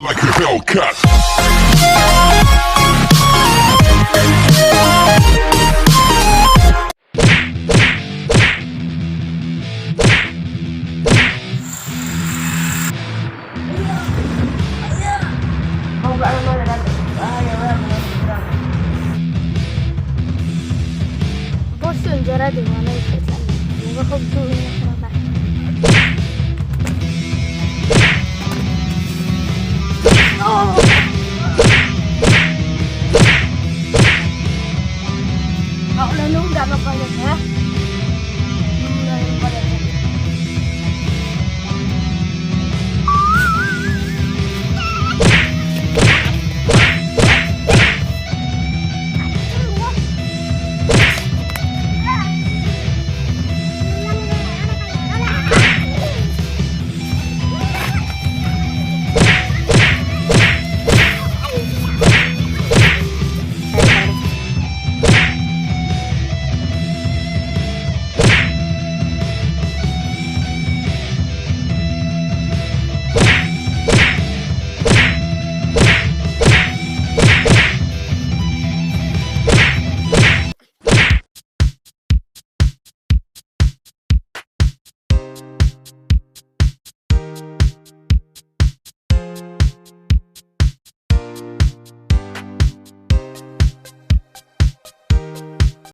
like a Hellcat. Bosan jara di mana itu kan? Moga kau dulu ya kerabat. Kau lalu nggak apa-apa ya?